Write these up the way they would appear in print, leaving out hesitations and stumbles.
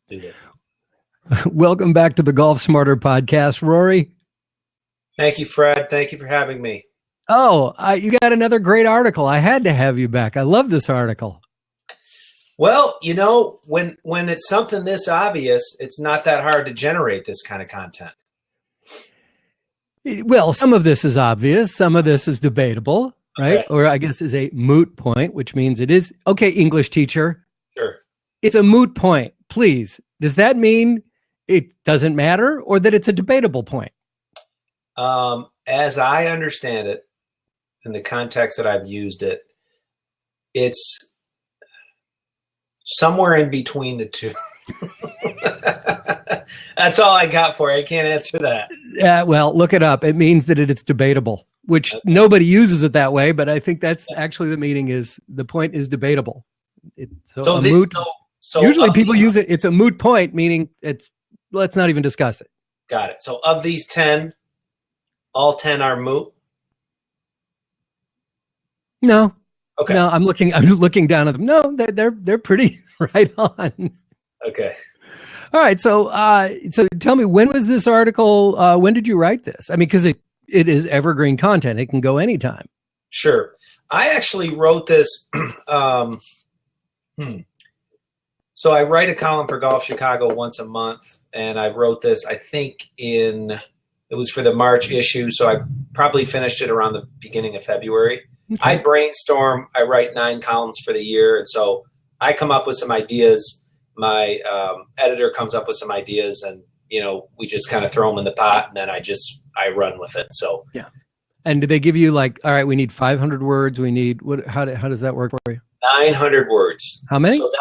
do this. Welcome back to the Golf Smarter podcast, Rory. Thank you, Fred. Thank you for having me. Oh, you got another great article. I had to have you back. I love this article. Well, you know, when it's something this obvious, it's not that hard to generate this kind of content. Well, some of this is obvious. Some of this is debatable, right? Okay. Or I guess is a moot point, which means it is. Okay, English teacher. Sure. It's a moot point. Please. Does that mean it doesn't matter or that it's a debatable point? As I understand it, in the context that I've used it, it's somewhere in between the two. That's all I got for you. I can't answer that. Well, look it up. It means that it's debatable, which nobody uses it that way, but I think that's actually the meaning is the point is debatable. Usually people use it. It's a moot point, meaning let's not even discuss it. Got it. So of these 10, all 10 are moot? No. Okay. No, I'm looking down at them. No, they're pretty right on. Okay. All right. So tell me, when was this article? When did you write this? I mean, because it is evergreen content. It can go anytime. Sure. I actually wrote this. So I write a column for Golf Chicago once a month, and I wrote this, I think it was for the March issue. So I probably finished it around the beginning of February. Okay. I brainstorm. I write 9 columns for the year. And so I come up with some ideas. My editor comes up with some ideas, and, you know, we just kind of throw them in the pot, and then I run with it. So, yeah. And do they give you like, all right, we need 500 words. We need how does that work for you? 900 words. How many? So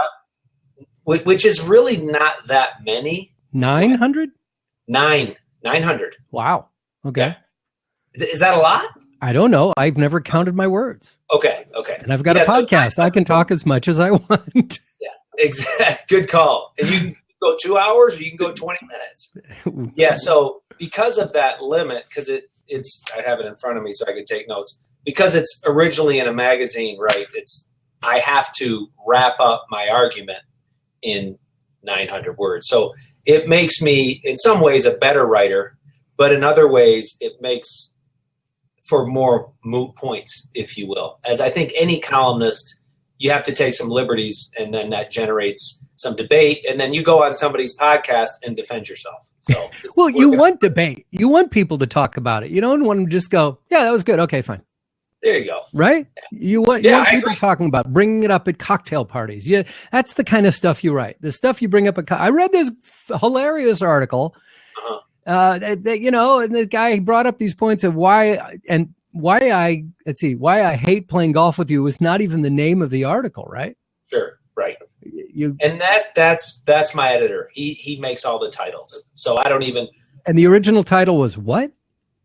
which is really not that many. 900? 900. Wow. Okay. Yeah. Is that a lot? I don't know. I've never counted my words. Okay. And I've got a podcast. So I can talk as much as I want. Yeah, exactly. Good call. And you can go 2 hours or you can go 20 minutes. Yeah. So because of that limit, because it's I have it in front of me so I can take notes. Because it's originally in a magazine, right? I have to wrap up my argument in 900 words. So it makes me, in some ways, a better writer, but in other ways, it makes for more moot points, if you will. As I think any columnist, you have to take some liberties, and then that generates some debate, and then you go on somebody's podcast and defend yourself. So, well, you want debate. You want people to talk about it. You don't want them to just go, yeah, that was good. Okay, fine. There you go. Right? You want people talking about, bringing it up at cocktail parties. Yeah, that's the kind of stuff you write. The stuff you bring up I read this hilarious article. And the guy brought up these points of why I hate playing golf with you was not even the name of the article, right? Sure, right. And that's my editor. He makes all the titles. So I don't even. And the original title was what?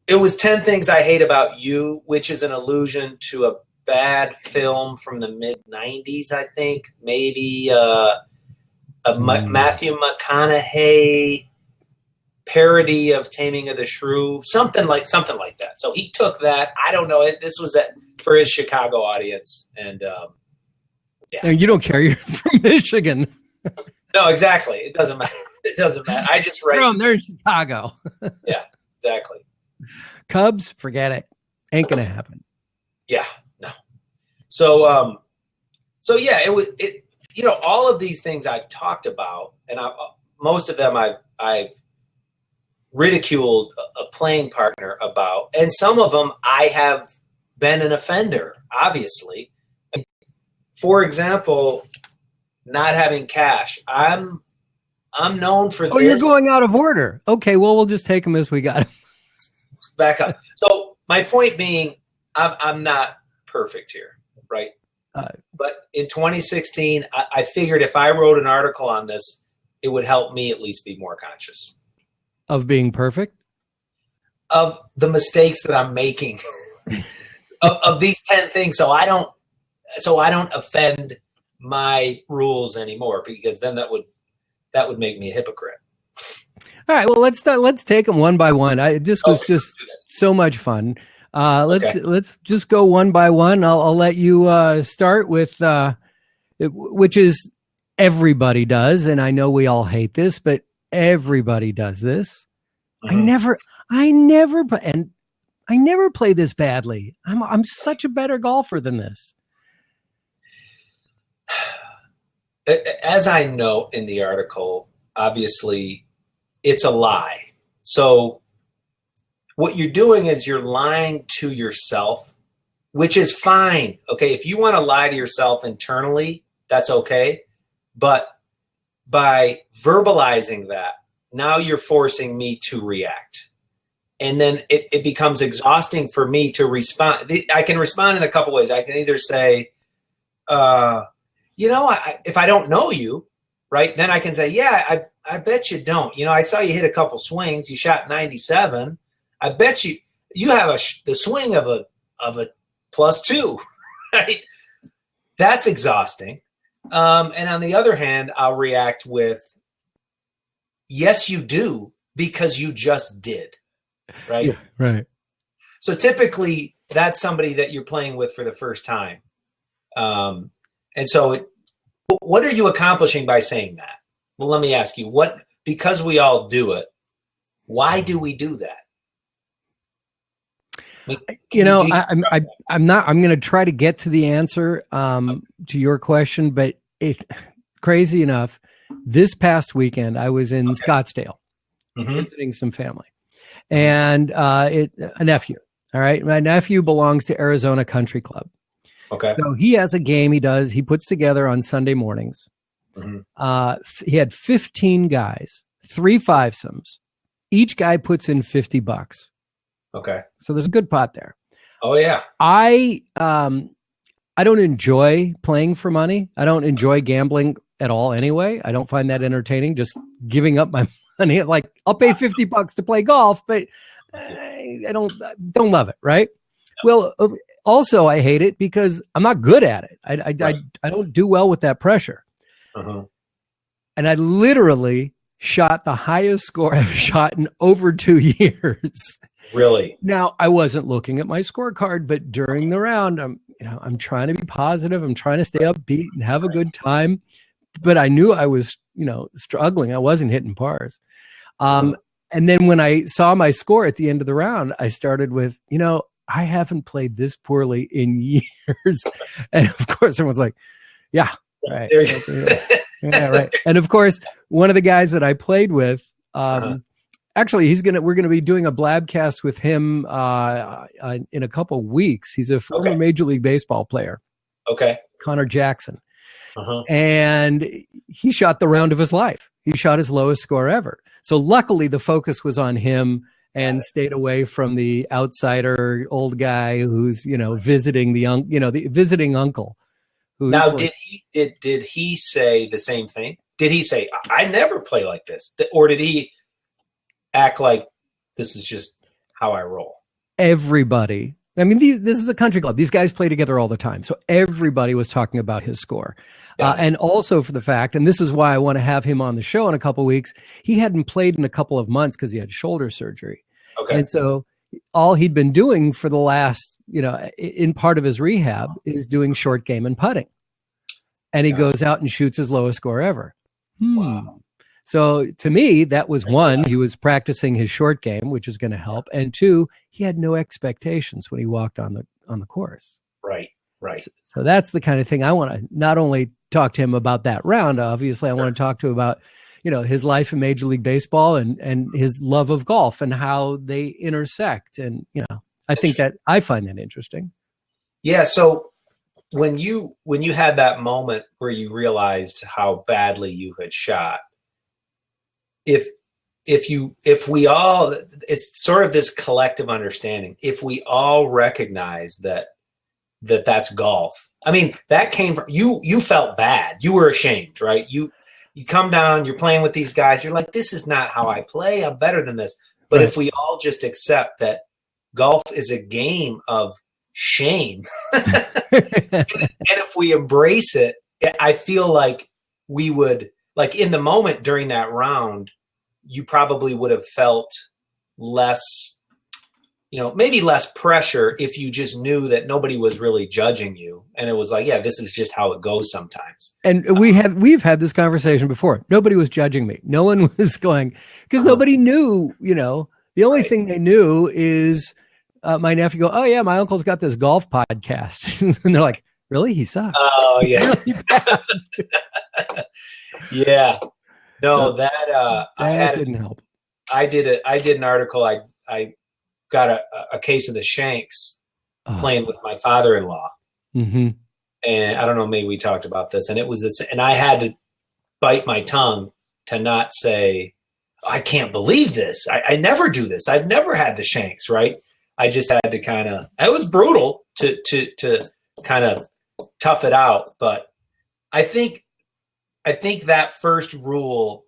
It was 10 Things I Hate About You, which is an allusion to a bad film from the mid-90s, I think. Maybe Matthew McConaughey parody of Taming of the Shrew, something like that. So he took that. I don't know. This was for his Chicago audience. And And you don't care. You're from Michigan. No, exactly. It doesn't matter. I just write. They're in Chicago. Yeah, exactly. Cubs, forget it. Ain't gonna happen. Yeah, no. So yeah, it all of these things I've talked about, and most of them I've ridiculed a playing partner about, and some of them I have been an offender, obviously. For example, not having cash. I'm known for this. Oh, you're going out of order. Okay, well, we'll just take them as we got them. Back up. So my point being, I'm not perfect here, right? But in 2016, I figured if I wrote an article on this, it would help me at least be more conscious. Of being perfect? Of the mistakes that I'm making. of these 10 things. So I don't offend my rules anymore, because then that would make me a hypocrite. All right. Well, let's take them one by one. This was just so much fun. Let's just go one by one. I'll let you start with which is everybody does, and I know we all hate this, but everybody does this. I never play this badly. I'm such a better golfer than this. As I note in the article, obviously it's a lie. So what you're doing is you're lying to yourself, which is fine. Okay. If you want to lie to yourself internally, that's okay. But by verbalizing that, now you're forcing me to react. And then it becomes exhausting for me to respond. I can respond in a couple ways. I can either say, if I don't know you, right, then I can say, yeah, I bet you don't. I saw you hit a couple swings. You shot 97. I bet you have the swing of a +2, right? That's exhausting. And on the other hand, I'll react with, yes, you do, because you just did. Right. Yeah, right. So typically that's somebody that you're playing with for the first time. And so what are you accomplishing by saying that? Well, let me ask you, because we all do it, why do we do that? I'm going to try to get to the answer to your question, but crazy enough, this past weekend I was in Scottsdale visiting some family. And a nephew. All right. My nephew belongs to Arizona Country Club. Okay. So he has a game he puts together on Sunday mornings. He had 15 guys, 3 fivesomes. Each guy puts in $50. Okay. So there's a good pot there. Oh yeah. I don't enjoy playing for money. I don't enjoy gambling at all anyway. I don't find that entertaining, just giving up my money. Like, I'll pay $50 to play golf, but I don't love it, right? Well, also I hate it because I'm not good at it. I don't do well with that pressure. And I literally shot the highest score I've shot in over 2 years. Really? Now, I wasn't looking at my scorecard, but during the round, I'm trying to be positive. I'm trying to stay upbeat and have a good time. But I knew I was, struggling. I wasn't hitting pars. And then when I saw my score at the end of the round, I started with, I haven't played this poorly in years. And of course, everyone's like, yeah, right. Yeah, right. And of course, one of the guys that I played with, actually, we're gonna be doing a blabcast with him in a couple weeks. He's a former Major League Baseball player. Okay. Connor Jackson. And he shot the round of his life. He shot his lowest score ever. So luckily the focus was on him and stayed away from the outsider old guy who's, visiting the visiting uncle. Now, did he say the same thing? Did he say, I never play like this? Or did he act like this is just how I roll? Everybody. I mean, this is a country club. These guys play together all the time. So everybody was talking about his score. And also for the fact, and this is why I want to have him on the show in a couple of weeks, he hadn't played in a couple of months because he had shoulder surgery. Okay. And so all he'd been doing for the last, in part of his rehab is doing short game and putting. And he goes out and shoots his lowest score ever. Wow. So to me, that was one, he was practicing his short game, which is going to help. And two, he had no expectations when he walked on the course. Right. So that's the kind of thing I want to not only talk to him about that round. Obviously, I want to talk to him about, his life in Major League Baseball and his love of golf and how they intersect. And, I think that I find that interesting. Yeah. So when you had that moment where you realized how badly you had shot, if we all, it's sort of this collective understanding. If we all recognize that's golf. I mean, that came from you felt bad. You were ashamed, right? You come down, you're playing with these guys. You're like, this is not how I play. I'm better than this. But right. If we all just accept that golf is a game of shame, and if we embrace it, I feel like we would, like in the moment during that round, you probably would have felt less maybe less pressure if you just knew that nobody was really judging you. And it was like, yeah, this is just how it goes sometimes. And we've had this conversation before. Nobody was judging me. No one was going, because nobody knew, the only thing they knew is my nephew go, oh yeah, my uncle's got this golf podcast. And they're like, really? He sucks. Oh yeah. Really bad. Yeah. No, So that didn't help. I did an article. I got a case of the Shanks playing with my father-in-law. Mm-hmm. And I don't know, maybe we talked about this, and it was this, and I had to bite my tongue to not say, I can't believe this. I never do this. I've never had the Shanks, right? I just had to it was brutal to kind of tough it out. But I think that first rule,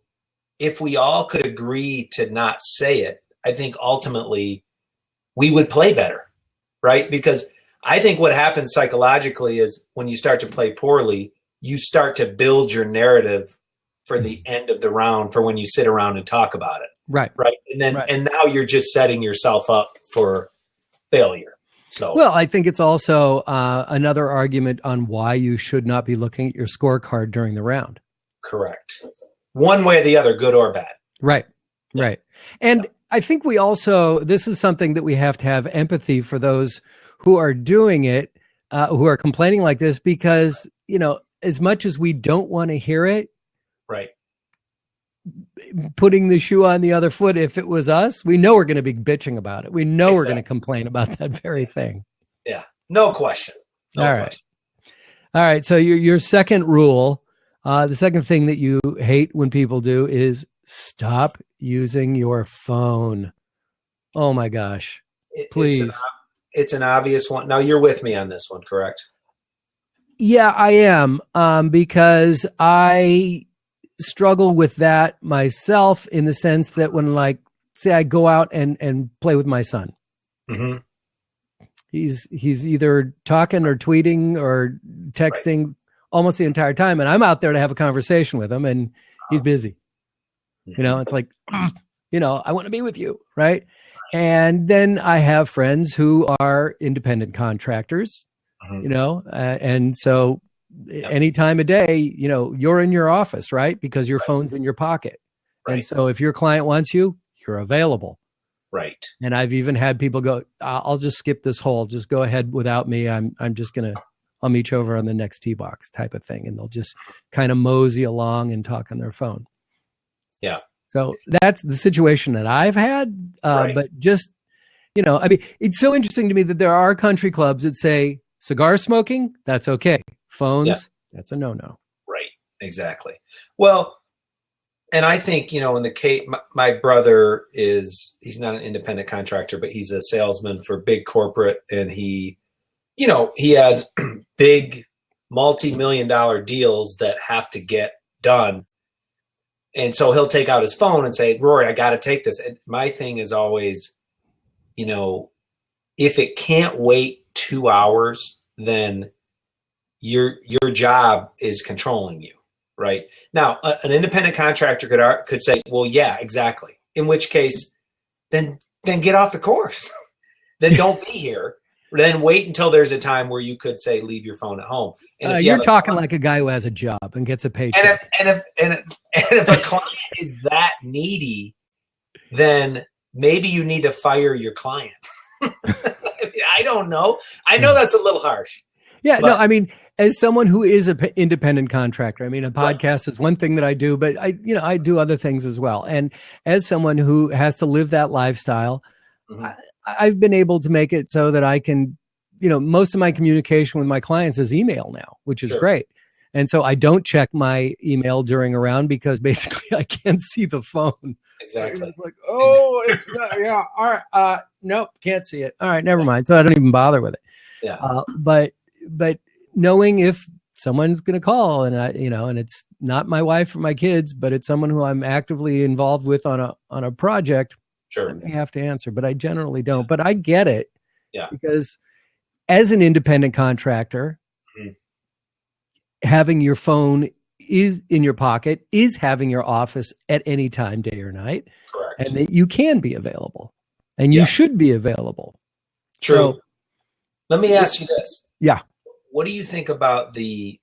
if we all could agree to not say it, I think ultimately we would play better, right? Because I think what happens psychologically is when you start to play poorly, you start to build your narrative for the end of the round, for when you sit around and talk about it. Right. Right. And then, and now you're just setting yourself up for failure. So, well, I think it's also another argument on why you should not be looking at your scorecard during the round. Correct. One way or the other, good or bad. Right. Right. And I think this is something that we have to have empathy for those who are doing it, who are complaining like this, because, as much as we don't want to hear it, right, putting the shoe on the other foot, if it was us, we know we're going to be bitching about it. We know we're going to complain about that very thing. Yeah, no question. All right. So your second rule, the second thing that you hate when people do is stop using your phone. Oh my gosh. Please. It's an obvious one. Now you're with me on this one, correct? Yeah, I am. Because I struggle with that myself, in the sense that when, say I go out and play with my son, mm-hmm. he's either talking or tweeting or texting almost the entire time. And I'm out there to have a conversation with him, and he's busy. It's like, I want to be with you. Right. And then I have friends who are independent contractors, and so any time of day, you're in your office, right? Because your phone's in your pocket. Right. And so if your client wants you, you're available. Right. And I've even had people go, I'll just skip this hole. Just go ahead without me. I'll meet you over on the next tee box type of thing. And they'll just kind of mosey along and talk on their phone. Yeah. So that's the situation that I've had. But just, it's so interesting to me that there are country clubs that say cigar smoking, that's okay. Phones, that's a no-no. Right. Exactly. Well, and I think, in the case, my brother he's not an independent contractor, but he's a salesman for big corporate. And he has big multi-million-dollar deals that have to get done. And so he'll take out his phone and say, Rory, I got to take this. And my thing is always, if it can't wait 2 hours, then your job is controlling you. Right. Now, an independent contractor could say, well, yeah, exactly. In which case, then get off the course. Then don't be here. Then wait until there's a time where you could say, leave your phone at home. And you're talking like a guy who has a job and gets a paycheck. And if a client is that needy, then maybe you need to fire your client. I don't know. I know that's a little harsh. Yeah, no, I mean, as someone who is an independent contractor, I mean, a podcast is one thing that I do, but I do other things as well. And as someone who has to live that lifestyle, I've been able to make it so that I can, most of my communication with my clients is email now, which is great. And so I don't check my email during a round because basically I can't see the phone. Exactly. It's like, it's not, yeah. All right. Nope. Can't see it. All right. Never mind. So I don't even bother with it. Yeah. But knowing if someone's going to call and and it's not my wife or my kids, but it's someone who I'm actively involved with on a project, sure, I may have to answer, but I generally don't. But I get it. Yeah. Because as an independent contractor, having your phone is in your pocket is having your office at any time, day or night. Correct. And that you can be available. and you should be available. True. So, let me ask you this. Yeah. What do you think about the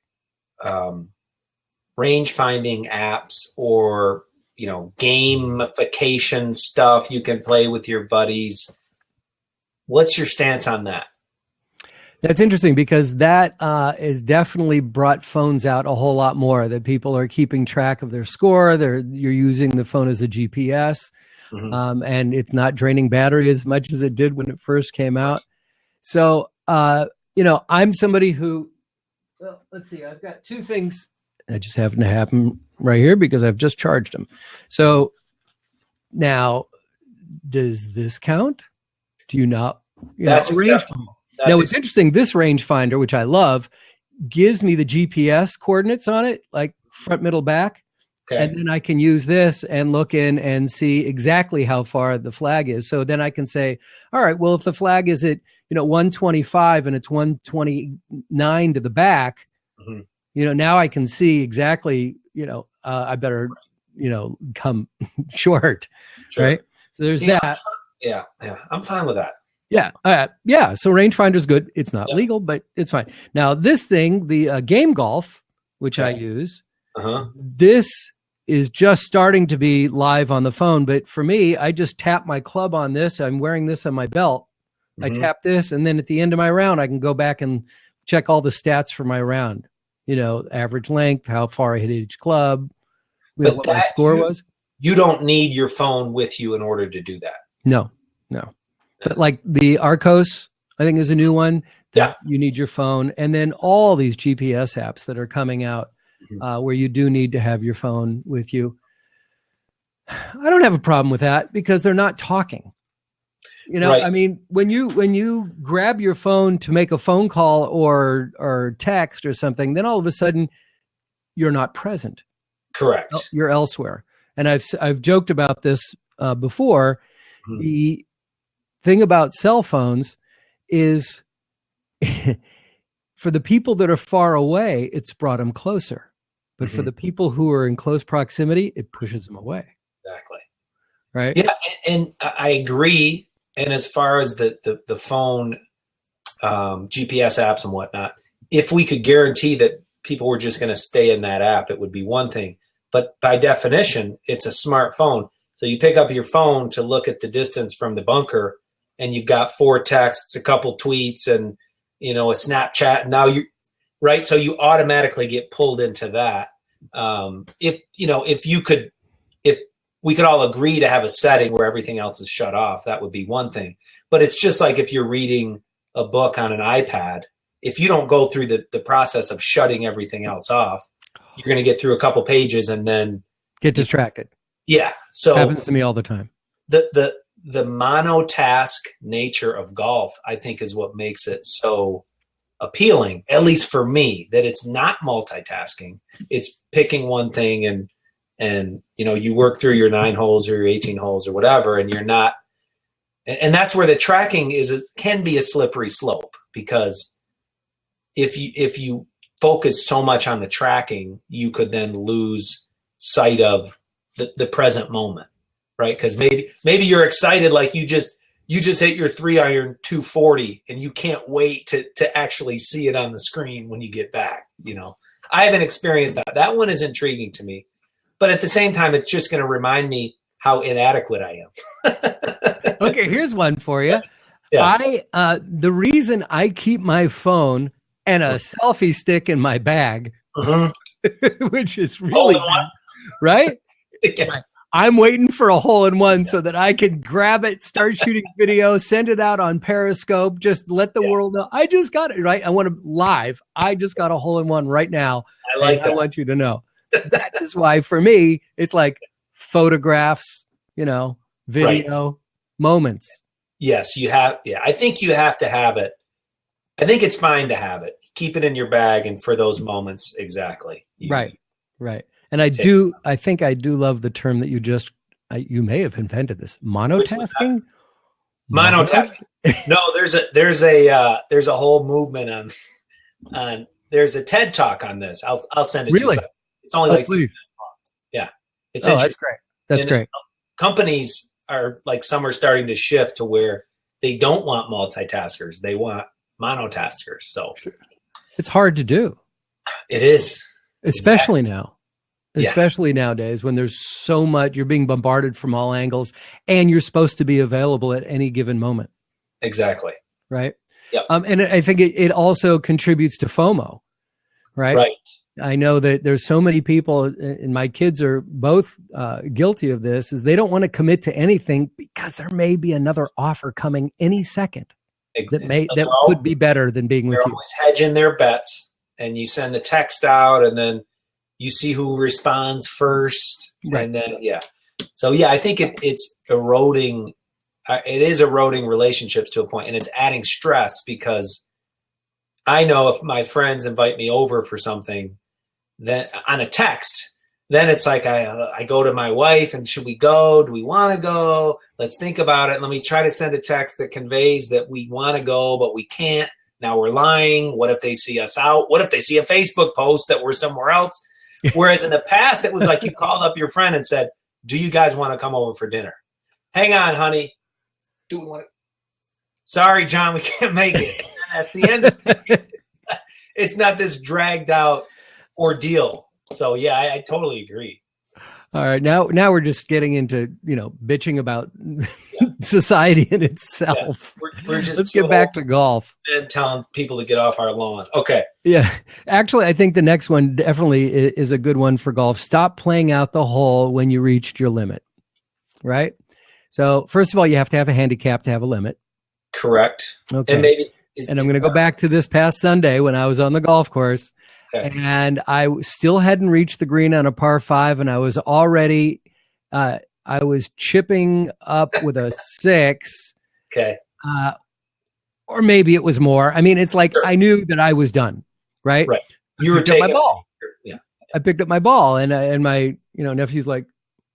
range finding apps or, gamification stuff you can play with your buddies? What's your stance on that? That's interesting because that has definitely brought phones out a whole lot more, that people are keeping track of their score. You're using the phone as a GPS, and it's not draining battery as much as it did when it first came out. So, I'm somebody who, well, let's see, I've got two things that just happen to happen right here because I've just charged them. So now, does this count? Do you not? That's acceptable. Now, what's interesting, this rangefinder, which I love, gives me the GPS coordinates on it, like front, middle, back. Okay. And then I can use this and look in and see exactly how far the flag is. So then I can say, all right, well, if the flag is at, 125 and it's 129 to the back, now I can see exactly, I better, come short. Sure. Right. So there's that. Yeah. I'm fine with that. Yeah. So rangefinder's good. It's not legal, but it's fine. Now this thing, the game golf, which I use, this is just starting to be live on the phone. But for me, I just tap my club on this. I'm wearing this on my belt. I tap this, and then at the end of my round, I can go back and check all the stats for my round. Average length, how far I hit each club, what my score was. You don't need your phone with you in order to do that. No. But like the Arcos, I think is a new one. You need your phone. And then all these GPS apps that are coming out where you do need to have your phone with you. I don't have a problem with that because they're not talking. Right. I mean, when you grab your phone to make a phone call or text or something, then all of a sudden you're not present. Correct. You're elsewhere. And I've joked about this before. The thing about cell phones is for the people that are far away, it's brought them closer. But for the people who are in close proximity, it pushes them away. Exactly. Right? Yeah, and I agree. And as far as the phone GPS apps and whatnot, if we could guarantee that people were just going to stay in that app, it would be one thing. But by definition, it's a smartphone. So you pick up your phone to look at the distance from the bunker, and you've got 4 texts, a couple tweets, and a Snapchat. Now right, so you automatically get pulled into that. If we could all agree to have a setting where everything else is shut off, that would be one thing. But it's just like if you're reading a book on an iPad, if you don't go through the process of shutting everything else off, you're going to get through a couple pages and then get distracted. Yeah. So happens to me all the time. The monotask nature of golf, I think, is what makes it so appealing, at least for me, that it's not multitasking. It's picking one thing and you work through your 9 holes or your 18 holes or whatever, and you're not, and that's where the tracking can be a slippery slope, because if you focus so much on the tracking, you could then lose sight of the present moment, right? Because maybe you're excited, like you just hit your 3-iron 240 and you can't wait to actually see it on the screen when you get back. I haven't experienced that. That one is intriguing to me. But at the same time, it's just going to remind me how inadequate I am. Okay, here's one for you. Yeah. The reason I keep my phone and a selfie stick in my bag, which is really good, right? Yeah. I'm waiting for a hole-in-one so that I can grab it, start shooting video, send it out on Periscope, just let the world know. I just got it, right? I want to live. I just got a hole-in-one right now. I want you to know. That is why, for me, it's like photographs, video, moments. Yes, you have. Yeah, I think you have to have it. I think it's fine to have it. Keep it in your bag, and for those moments, exactly. Right. And I think I do love the term that you may have invented this, monotasking. Monotasking. No, there's a whole movement on. There's a TED talk on this. I'll send it to you. It's only like 3 minutes long. Yeah, it's interesting. That's great. That's great. Companies are like, some are starting to shift to where they don't want multitaskers. They want monotaskers. So it's hard to do. It is. Especially now. Especially nowadays when there's so much, you're being bombarded from all angles and you're supposed to be available at any given moment. Exactly. Right. Yeah. And I think it also contributes to FOMO. Right. Right. I know that there's so many people, and my kids are both guilty of this, is they don't want to commit to anything because there may be another offer coming any second that could be better than being with you. They're always hedging their bets, and you send the text out, and then you see who responds first, right. And then So I think it's eroding. It is eroding relationships to a point, and it's adding stress, because I know if my friends invite me over for something, then on a text, then it's like I go to my wife and, should we go? Do we want to go? Let's think about it. Let me try to send a text that conveys that we want to go, but we can't. Now we're lying. What if they see us out? What if they see a Facebook post that we're somewhere else? Whereas in the past, it was like you called up your friend and said, do you guys want to come over for dinner? Hang on, honey. Do we want to? Sorry, John, we can't make it. And that's the end of it. It's not this dragged out ordeal. So I totally agree. All right, now we're just getting into bitching about society in itself. We're just let's get back to golf and telling people to get off our lawn. Okay. Yeah, actually, I think the next one definitely is a good one for golf. Stop playing out the hole when you reached your limit. Right. So first of all, you have to have a handicap to have a limit. Correct. Okay. And I'm going to go back to this past Sunday when I was on the golf course. Okay. And I still hadn't reached the green on a par 5, and I was already, I was chipping up with a 6. Okay. Or maybe it was more. I mean, it's like I knew that I was done, right? Right. You were taking my ball. Yeah. I picked up my ball, and my nephew's like,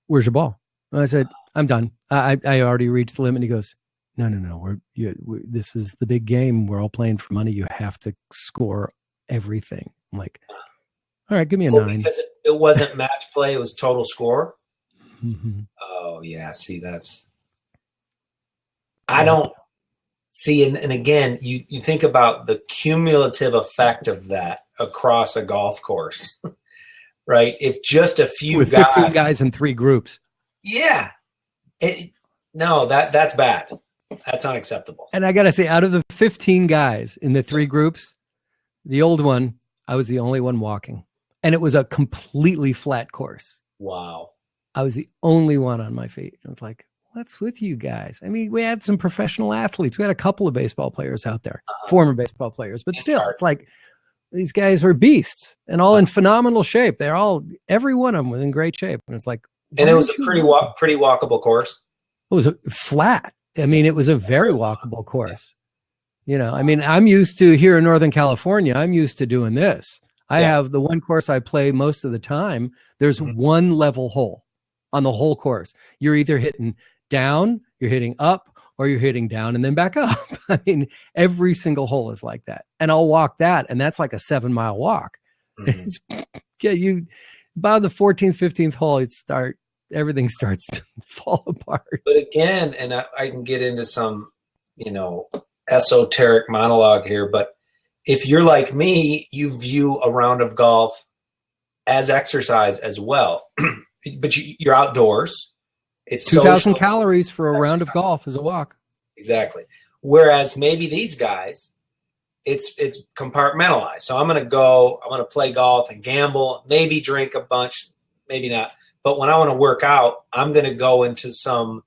"Where's your ball?" And I said, "I'm done. I already reached the limit." And he goes, No. This is the big game. We're all playing for money. You have to score everything. I'm like, all right, give me a 9. Because it wasn't match play. It was total score. Mm-hmm. Oh, yeah. See, I don't see. And again, you think about the cumulative effect of that across a golf course, right? If just a few with 15 guys in 3 groups. Yeah. That's bad. That's unacceptable. And I got to say, out of the 15 guys in the 3 groups, the old one, I was the only one walking. And it was a completely flat course. Wow. I was the only one on my feet. I was like, what's with you guys? I mean, we had some professional athletes. We had a couple of baseball players out there, former baseball players. But still, it's like these guys were beasts and all in phenomenal shape. Every one of them was in great shape. And it's like, and it was a pretty walkable course. It was flat. I mean, it was a very walkable course. I mean, I'm used to here in Northern California, I'm used to doing this. I have the one course I play most of the time. There's one level hole on the whole course. You're either hitting down, you're hitting up, or you're hitting down and then back up. I mean, every single hole is like that. And I'll walk that, and that's like a 7-mile walk. Mm-hmm. By the 14th, 15th hole, everything starts to fall apart. But again, and I can get into some, esoteric monologue here, but if you're like me, you view a round of golf as exercise as well. But you're outdoors. It's 2,000 calories for a round of golf is a walk. Exactly. Whereas maybe these guys, it's compartmentalized. So I'm going to play golf and gamble, maybe drink a bunch, maybe not. But when I want to work out, I'm going to go into some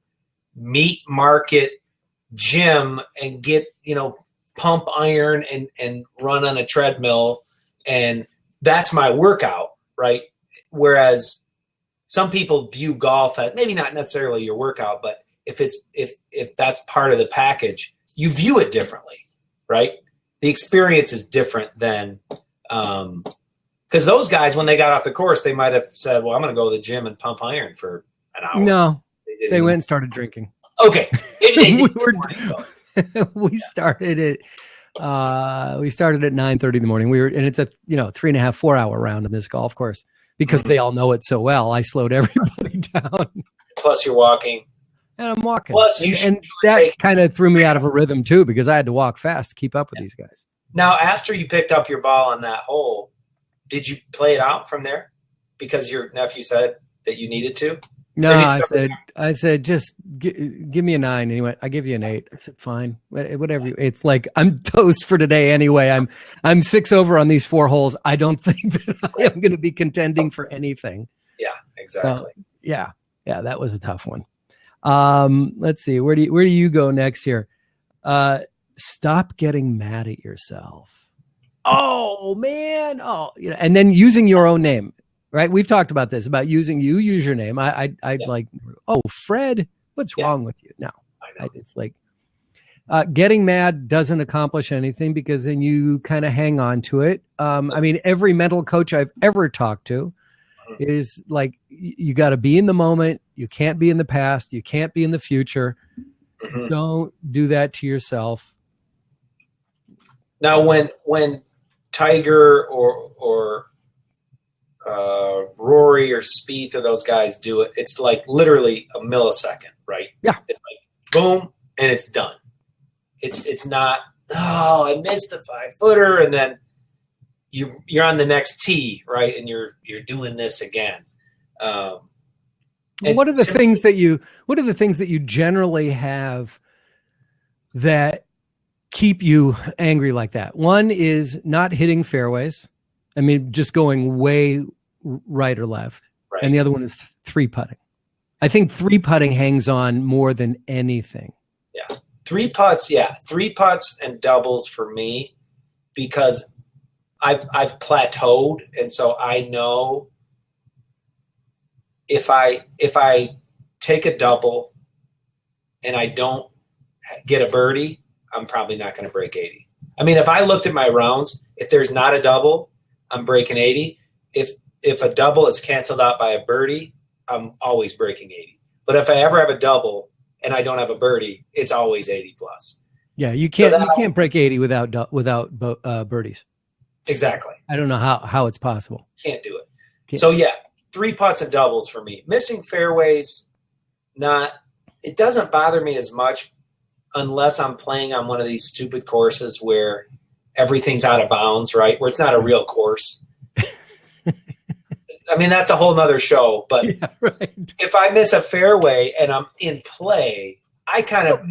meat market gym and get, pump iron and run on a treadmill. And that's my workout, right? Whereas some people view golf as maybe not necessarily your workout, but if that's part of the package, you view it differently, right? The experience is different than, because those guys, when they got off the course, they might have said, well, I'm going to go to the gym and pump iron for an hour. No, they went and started drinking. Okay. We started at 9:30 in the morning. And it's a 3.5, 4 hour round in this golf course because they all know it so well. I slowed everybody down. Plus you're walking. and I'm walking. Plus, and that kind of threw me out of a rhythm too, because I had to walk fast to keep up with these guys. Now, after you picked up your ball on that hole, did you play it out from there? Because your nephew said that you needed to? No, I said, just give me a 9. And he went, I give you an 8. I said, fine, whatever. It's like, I'm toast for today anyway. I'm 6 over on these 4 holes. I don't think that I am going to be contending for anything. Yeah, exactly. So, yeah, that was a tough one. Let's see, where do you go next here? Stop getting mad at yourself. Oh man. Oh, and then using your own name. Right, we've talked about this, about use your name. I'd like, oh, Fred, what's wrong with you? No, it's like getting mad doesn't accomplish anything, because then you kind of hang on to it. I mean, every mental coach I've ever talked to is like, you got to be in the moment. You can't be in the past. You can't be in the future. Mm-hmm. Don't do that to yourself. Now, when Tiger or Rory or Spieth or those guys do it, it's like literally a millisecond, right? Yeah. It's like boom, and it's done. It's not, oh, I missed the 5-footer, and then you're on the next tee, right? And you're doing this again. What are the things that you generally have that keep you angry like that? One is not hitting fairways. I mean, just going way right or left. Right. And the other one is 3-putting. I think 3-putting hangs on more than anything. Yeah. 3 putts. Yeah. 3 putts and doubles for me, because I've plateaued. And so I know if I take a double and I don't get a birdie, I'm probably not going to break 80. I mean, if I looked at my rounds, if there's not a double, I'm breaking 80. If a double is canceled out by a birdie, I'm always breaking 80. But if I ever have a double and I don't have a birdie, it's always 80 plus. Yeah, you can't break 80 without birdies. Exactly. I don't know how it's possible. Can't do it. So yeah, 3 putts and doubles for me. Missing fairways, it doesn't bother me as much unless I'm playing on one of these stupid courses where everything's out of bounds, right? Where it's not a real course. I mean, that's a whole nother show. But if I miss a fairway and I'm in play, I kind of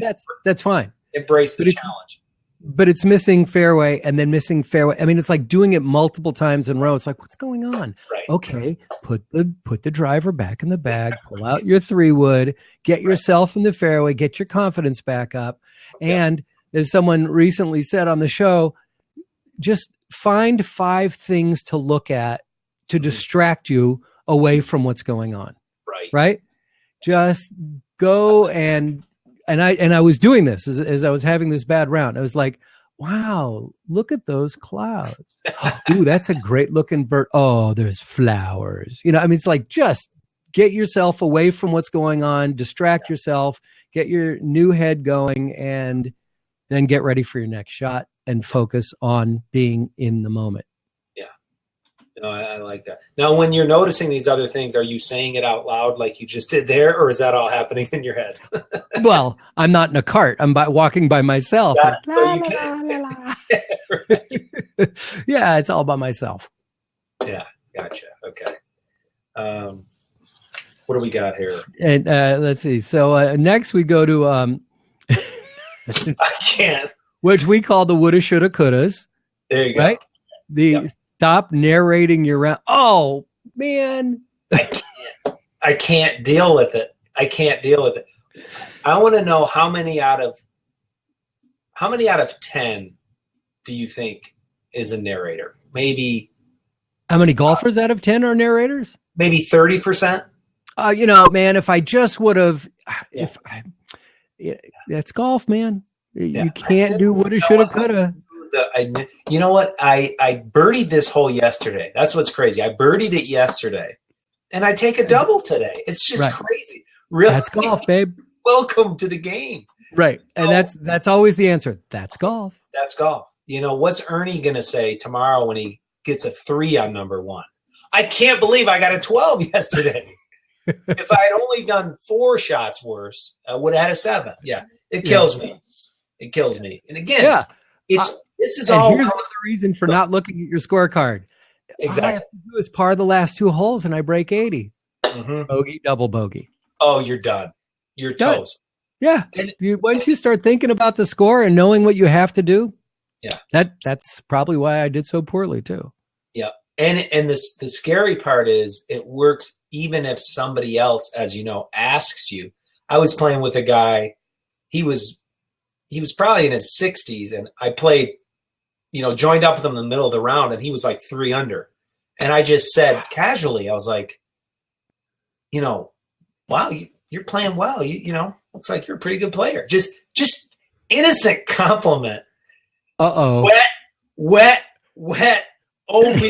that's fine. Embrace the challenge. But it's missing fairway and then missing fairway. I mean, it's like doing it multiple times in a row. It's like, what's going on? Right. Okay, put the driver back in the bag, pull out your 3-wood, get yourself in the fairway, get your confidence back up. And as someone recently said on the show, just find 5 things to look at to distract you away from what's going on. Right? Just go and I was doing this as I was having this bad round. I was like, wow, look at those clouds. Ooh, that's a great looking bird. Oh, there's flowers. I mean, it's like, just get yourself away from what's going on, distract yourself, get your new head going, and then get ready for your next shot and focus on being in the moment. No, I like that. Now, when you're noticing these other things, are you saying it out loud like you just did there, or is that all happening in your head? Well, I'm not in a cart. I'm walking by myself. Yeah, it's all by myself. Yeah, gotcha. Okay. What do we got here? And let's see. So next we go to I can't. Which we call the woulda, shoulda, couldas. There you go. Right? Stop narrating your round. Oh man, I can't deal with it. I want to know how many out of 10 do you think is a narrator? Maybe. How many golfers out of 10 are narrators? Maybe 30%. Man, if I just would have, that's golf, man. You can't do woulda, shoulda, coulda. You know what? I birdied this hole yesterday. That's what's crazy. I birdied it yesterday, and I take a double today. It's just crazy. Really, that's golf, babe. Welcome to the game. Right, and that's always the answer. That's golf. That's golf. What's Ernie gonna say tomorrow when he gets a 3 on number 1? I can't believe I got a 12 yesterday. If I had only done 4 shots worse, I would have had a 7. Yeah, it kills me. It kills me. And again, this is all. Here's another reason for not looking at your scorecard. Exactly. All I have to do is par the last 2 holes, and I break 80. Bogey, double bogey. Oh, you're done. You're toast. Yeah. And once you start thinking about the score and knowing what you have to do, that's probably why I did so poorly too. Yeah. And the scary part is it works even if somebody else, as you know, asks you. I was playing with a guy, he was probably in his 60s, and I played, joined up with him in the middle of the round, and he was like 3 under. And I just said casually, I was like, wow, you're playing well. Looks like you're a pretty good player. Just innocent compliment. Uh-oh. Wet. OB,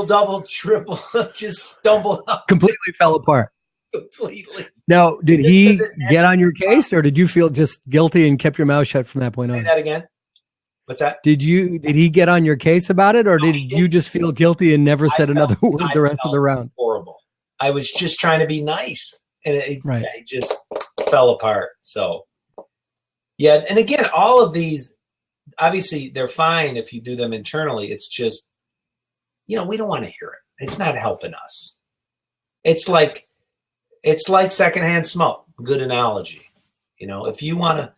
double, triple, just stumbled up. Completely fell apart. Completely. Now, did he get on your case, or did you feel just guilty and kept your mouth shut from that point on? Say that again. What's that? Did he get on your case about it, or did you just feel guilty and never said another word the rest of the round? Horrible. I was just trying to be nice, and it just fell apart. So, yeah. And again, all of these, obviously, they're fine if you do them internally. It's just, we don't want to hear it. It's not helping us. It's like secondhand smoke. Good analogy. If you want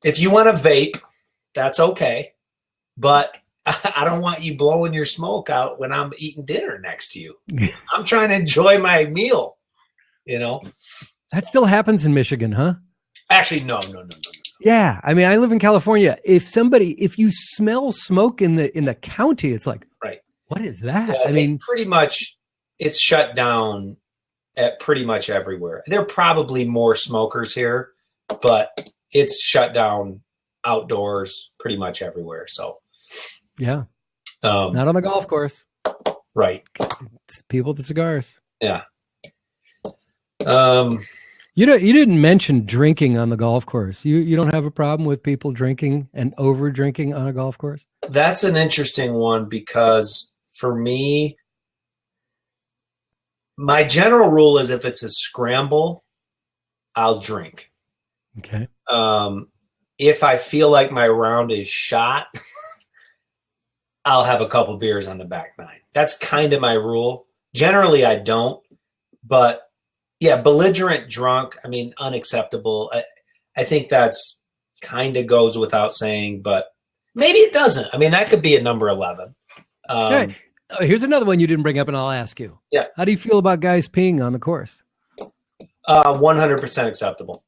to vape, that's okay. But I don't want you blowing your smoke out when I'm eating dinner next to you. I'm trying to enjoy my meal, That still happens in Michigan, huh? Actually, no. Yeah. I mean, I live in California. If you smell smoke in the county, it's like, right. What is that? Yeah, I mean, pretty much it's shut down at pretty much everywhere. There are probably more smokers here, but it's shut down outdoors pretty much everywhere. So, yeah. Not on the golf course. Right. It's people with the cigars. Yeah. You didn't mention drinking on the golf course. You don't have a problem with people drinking and over drinking on a golf course? That's an interesting one because for me, my general rule is if it's a scramble, I'll drink. Okay. If I feel like my round is shot, I'll have a couple beers on the back nine. That's kind of my rule. Generally, I don't. But yeah, belligerent drunk, I mean, unacceptable. I think that's kind of goes without saying, but maybe it doesn't. I mean, that could be at number 11. Okay. Here's another one you didn't bring up, and I'll ask you. Yeah. How do you feel about guys peeing on the course? 100% acceptable.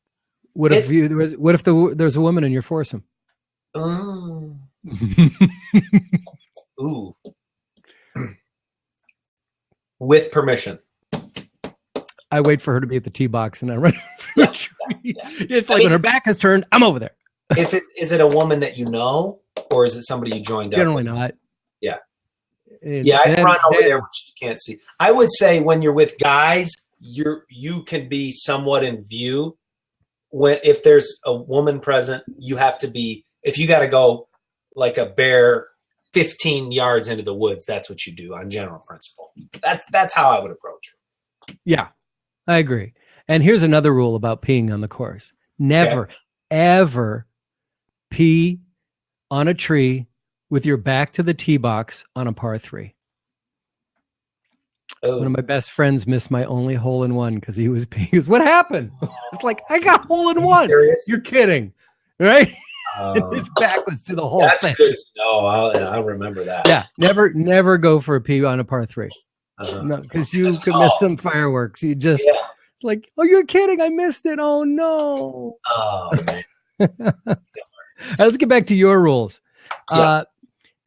What if there's a woman in your foursome? Ooh. With permission. I wait for her to be at the tee box and I run for the tree. Yeah. It's like when her back is turned, I'm over there. Is it a woman that you know, or is it somebody you joined Generally up with? not. Yeah. I'd run over there which you can't see. I would say when you're with guys, you can be somewhat in view. If there's a woman present, you have to be. If you got to go like a bear 15 yards into the woods, that's what you do on general principle. That's how I would approach it. Yeah, I agree. And here's another rule about peeing on the course. Never, ever pee on a tree with your back to the tee box on a par 3. Oh. One of my best friends missed my only hole in one because he was peeing. He goes, what happened? It's like, I got hole in one. You're kidding, right? And his back was to the whole that's thing. Good to know. I'll remember that. Yeah, never go for a pee on a par 3. No, because you could miss some fireworks. You just it's like, oh, you're kidding! I missed it. Oh no! Oh man. Right, let's get back to your rules. Yeah.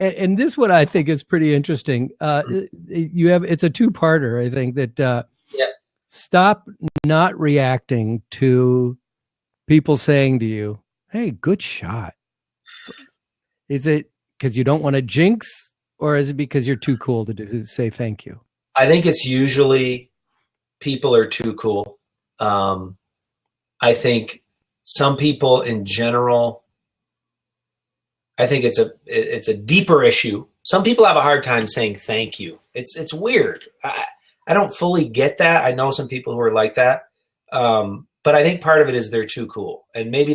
And this one I think is pretty interesting. It's a 2-parter. I think that stop not reacting to people saying to you, "Hey, good shot." Is it because you don't want to jinx, or is it because you're too cool to say thank you? I think it's usually people are too cool. I think some people in general, I think it's a deeper issue. Some people have a hard time saying thank you. It's weird. I don't fully get that. I know some people who are like that. But I think part of it is they're too cool. And maybe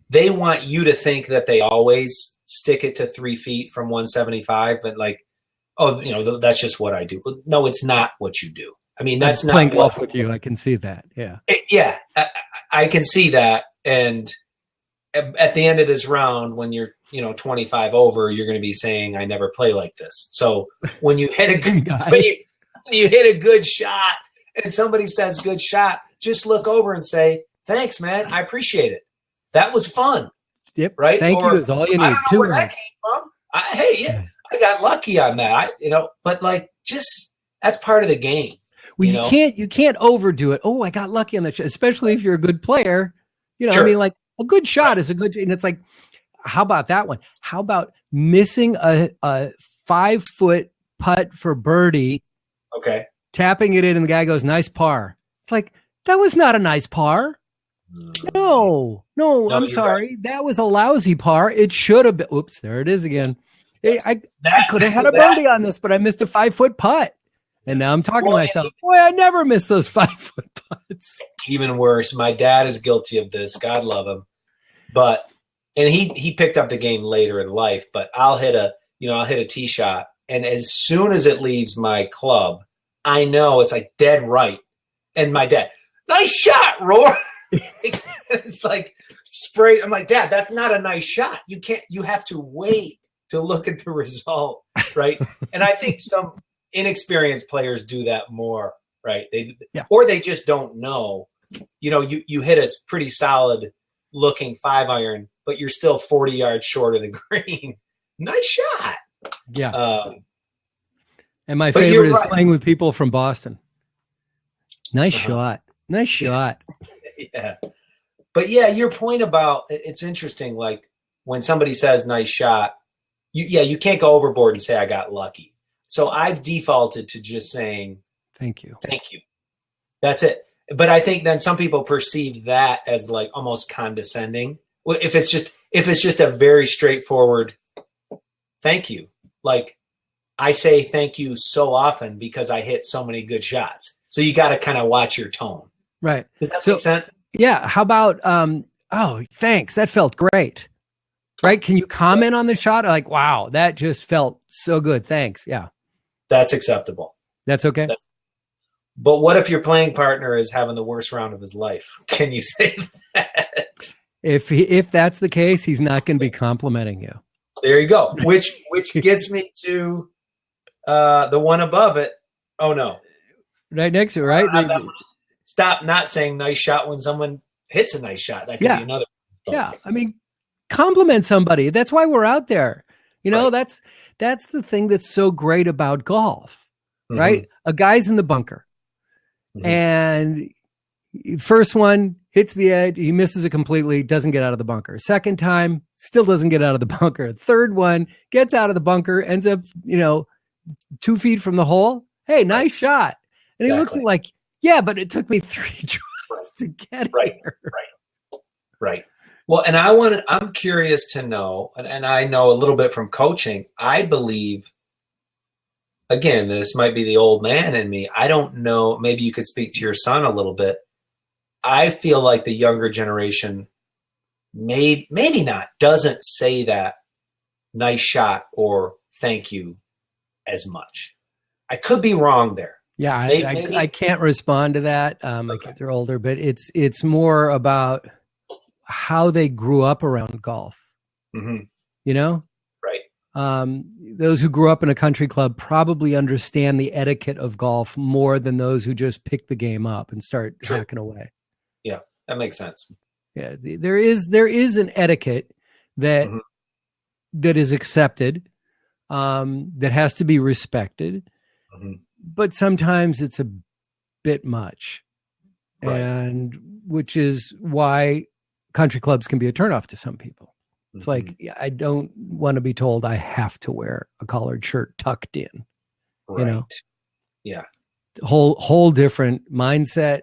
they want you to think that they always stick it to 3 feet from 175 and like, oh, that's just what I do. No, it's not what you do. I mean, that's not playing golf with you. I can see that. Yeah. I can see that. And at the end of this round, when you're, 25 over, you're going to be saying, I never play like this. So when you hit a good, when you hit a good shot and somebody says good shot, just look over and say, thanks, man. I appreciate it. That was fun. Yep. Right. Thank you is all you need. 2 where that came from. I got lucky on that. But like, just, that's part of the game. Well, you can't overdo it. Oh, I got lucky on that shot, especially if you're a good player. Sure. I mean, like a good shot is a good, and it's like, how about that one? How about missing a 5-foot putt for birdie? Okay. Tapping it in, and the guy goes, nice par. It's like, that was not a nice par. No, I'm sorry. Right. That was a lousy par. It should have been. Oops, there it is again. I could have had a birdie on this, but I missed a 5-foot putt. And now I'm talking to myself, boy, I never miss those 5-foot putts. Even worse, my dad is guilty of this. God love him. And he picked up the game later in life, but I'll hit a tee shot. And as soon as it leaves my club, I know it's like dead right. And my dad, nice shot, Roar. It's like spray. I'm like, Dad, that's not a nice shot. You have to wait to look at the result. Right. And I think some inexperienced players do that more, right? Or they just don't know. You hit a pretty solid looking 5-iron, but you're still 40 yards short of the green. Nice shot. Yeah. And my favorite is playing with people from Boston. Nice shot. Nice shot. Yeah. But yeah, your point about it's interesting. Like when somebody says nice shot, you can't go overboard and say I got lucky. So I've defaulted to just saying, thank you. Thank you. That's it. But I think then some people perceive that as like almost condescending. If it's just a very straightforward thank you. Like I say thank you so often because I hit so many good shots. So you got to kind of watch your tone. Right. Does that make sense? Yeah. How about, oh, thanks. That felt great. Right. Can you comment on the shot? Like, wow, that just felt so good. Thanks. Yeah. That's acceptable. That's okay. But what if your playing partner is having the worst round of his life? Can you say that? If that's the case, he's not going to be complimenting you. There you go. Which gets me to the one above it. Oh no. Right next to it, right? Stop not saying nice shot when someone hits a nice shot. That could be another. Yeah. I mean, compliment somebody. That's why we're out there. That's the thing that's so great about golf, right? A guy's in the bunker and first one hits the edge. He misses it completely. Doesn't get out of the bunker. Second time, still doesn't get out of the bunker. Third one gets out of the bunker, ends up, 2 feet from the hole. Hey, nice shot. And he looks like, yeah, but it took me 3 tries to get here. Right. Well, and I'm curious to know, and I know a little bit from coaching, I believe, again, this might be the old man in me. I don't know. Maybe you could speak to your son a little bit. I feel like the younger generation, maybe not, doesn't say that nice shot or thank you as much. I could be wrong there. Yeah, I can't respond to that. My kids are older, but it's more about how they grew up around golf. Right. Those who grew up in a country club probably understand the etiquette of golf more than those who just pick the game up and start hacking away. Yeah, that makes sense. Yeah, there is an etiquette that is accepted, that has to be respected. But sometimes it's a bit much, and which is why country clubs can be a turnoff to some people. It's like, I don't want to be told I have to wear a collared shirt tucked in, Yeah. Whole different mindset.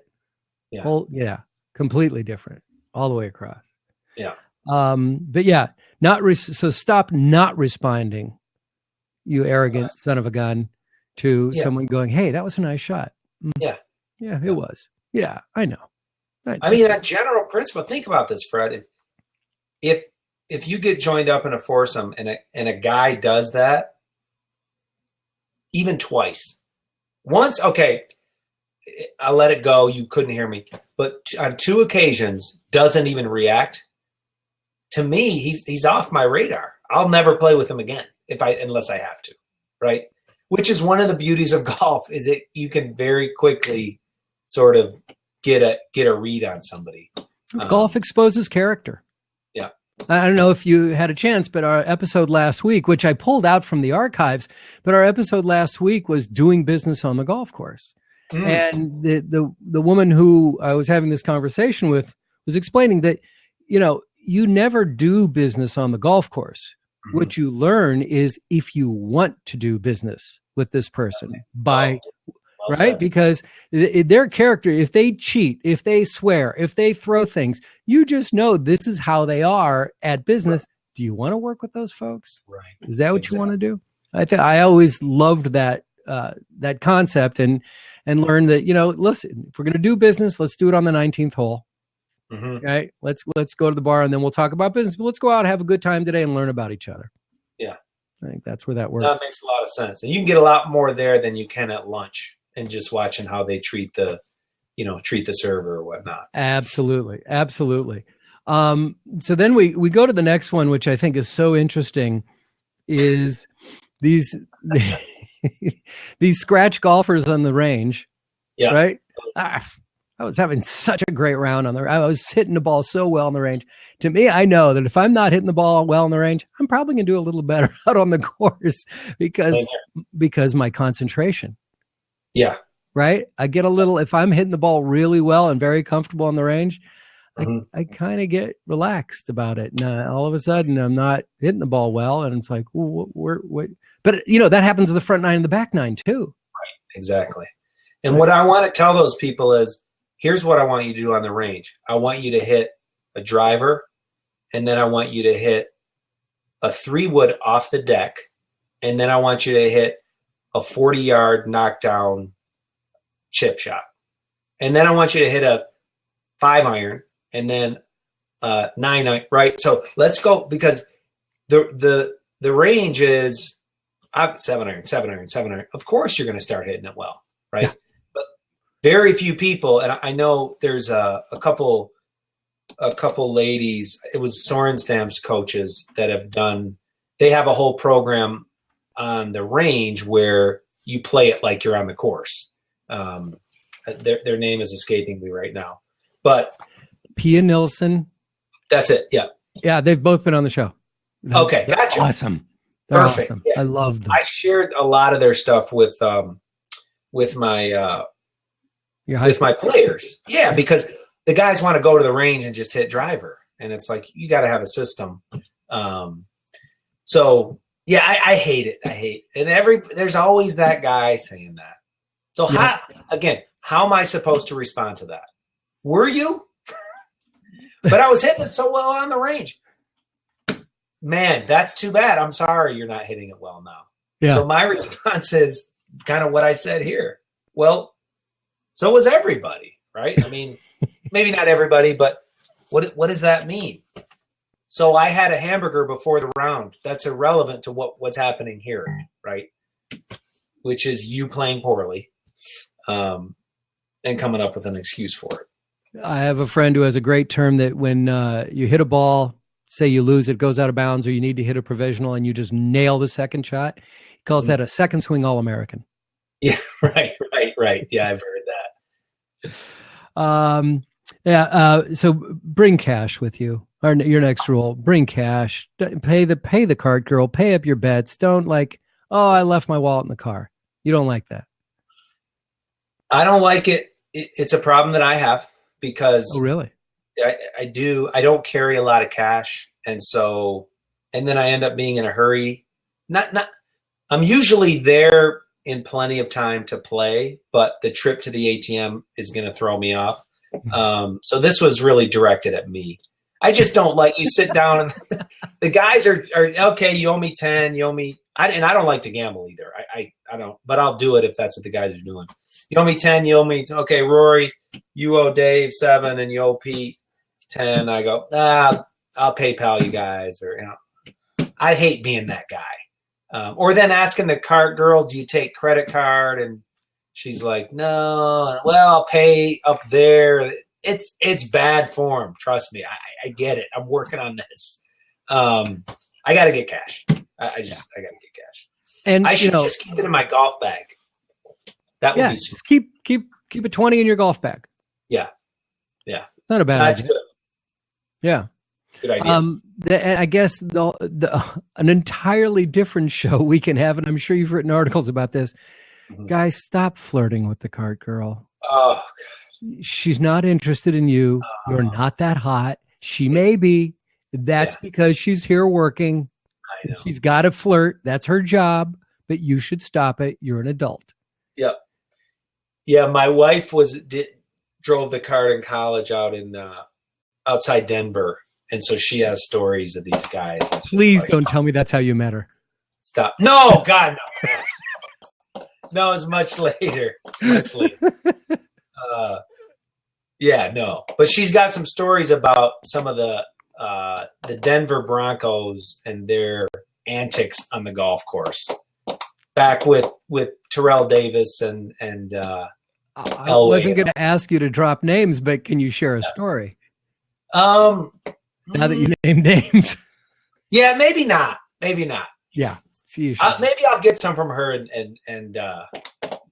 Yeah. Completely different all the way across. Yeah. But yeah, so stop not responding, you arrogant son of a gun, to someone going, hey, that was a nice shot. Yeah. Yeah, it was. Yeah, I know. I mean, that general principle, think about this, Fred. If you get joined up in a foursome and a guy does that, even twice, once, okay, I'll let it go. You couldn't hear me. But on 2 occasions, doesn't even react. To me, he's off my radar. I'll never play with him again unless I have to, right? Which is one of the beauties of golf, is it you can very quickly sort of get a read on somebody. Golf exposes character. Yeah. I don't know if you had a chance, but our episode last week, which I pulled out from the archives, but our episode last week was doing business on the golf course. And the woman who I was having this conversation with was explaining that, you never do business on the golf course. Mm-hmm. What you learn is if you want to do business with this person right? Said. Because their character, if they cheat, if they swear, if they throw things, you just know this is how they are at business. Right. Do you want to work with those folks? Right. Is that what you want to do? I always loved that concept and learned that, listen, if we're going to do business, let's do it on the 19th hole. Mm-hmm. Right. Let's go to the bar and then we'll talk about business, but let's go out and have a good time today and learn about each other. Yeah. I think that's where that works. That makes a lot of sense. And you can get a lot more there than you can at lunch and just watching how they treat the server or whatnot. Absolutely. Absolutely. So then we go to the next one, which I think is so interesting, is these scratch golfers on the range. Yeah. Right. I was having such a great round I was hitting the ball so well on the range. To me, I know that if I'm not hitting the ball well on the range, I'm probably going to do a little better out on the course because my concentration. Yeah. Right. I get a little, if I'm hitting the ball really well and very comfortable on the range, mm-hmm. I kind of get relaxed about it. And all of a sudden I'm not hitting the ball well. And it's like, what? But that happens to the front nine and the back nine too. Right. Exactly. And what I want to tell those people is, here's what I want you to do on the range. I want you to hit a driver, and then I want you to hit a 3-wood off the deck, and then I want you to hit a 40-yard knockdown chip shot. And then I want you to hit a 5-iron and then 9-iron, right? So let's go, because the range is 7-iron, 7-iron, 7-iron. Of course you're going to start hitting it well, right? Yeah. Very few people, and I know there's a couple ladies. It was Sorenstam's coaches that they have a whole program on the range where you play it like you're on the course. Their name is escaping me right now, but Pia Nilsson. That's it. Yeah. Yeah. They've both been on the show. Okay. Gotcha. Awesome. They're perfect. Awesome. Yeah. I love them. I shared a lot of their stuff with my players. Yeah, because the guys want to go to the range and just hit driver. And it's like, you got to have a system. So yeah, I hate it. And there's always that guy saying that. So how am I supposed to respond to that? Were you? But I was hitting it so well on the range. Man, that's too bad. I'm sorry you're not hitting it well now. Yeah. So my response is kind of what I said here. Well, so was everybody, right? I mean, maybe not everybody, but what does that mean? So I had a hamburger before the round. That's irrelevant to what's happening here, right? Which is you playing poorly and coming up with an excuse for it. I have a friend who has a great term that when you hit a ball, say you lose, it goes out of bounds, or you need to hit a provisional and you just nail the second shot. He calls that a second swing All-American. Yeah, right. Yeah, I've heard that. So bring cash with you. Or your next rule: bring cash. Pay the cart girl. Pay up your bets. Don't I left my wallet in the car. You don't like that. I don't like it. It's a problem that I have because. Oh, really? I do. I don't carry a lot of cash, and then I end up being in a hurry. I'm usually there in plenty of time to play, but the trip to the ATM is going to throw me off. So this was really directed at me. I just don't like, you sit down and the guys are okay. You owe me 10, you owe me, and I don't like to gamble either. I don't, but I'll do it if that's what the guys are doing. You owe me 10, you owe me, okay, Rory, you owe Dave 7 and you owe Pete 10. I go, I'll PayPal you guys. Or, I hate being that guy. Or then asking the cart girl, do you take credit card? And she's like, no, well, I'll pay up there. It's bad form. Trust me. I get it. I'm working on this. I got to get cash. I got to get cash. And I should just keep it in my golf bag. That would be smart. Keep a 20 in your golf bag. Yeah. It's not a bad idea. Good. Yeah. Good idea. I guess an entirely different show we can have, and I'm sure you've written articles about this. Mm-hmm. Guys, stop flirting with the cart girl. Oh, God. She's not interested in you. You're not that hot. She may be. That's because she's here working. I know. She's got to flirt. That's her job, but you should stop it. You're an adult. Yep. Yeah, my wife drove the cart in college out in outside Denver. And so she has stories of these guys. Please don't tell me that's how you met her. Stop. No, God, no. No, it's much later. Yeah, no. But she's got some stories about some of the Denver Broncos and their antics on the golf course. Back with Terrell Davis and I wasn't going to ask you to drop names, but can you share a story? Now that you named names. Yeah, maybe not. Yeah. See you. Maybe I'll get some from her and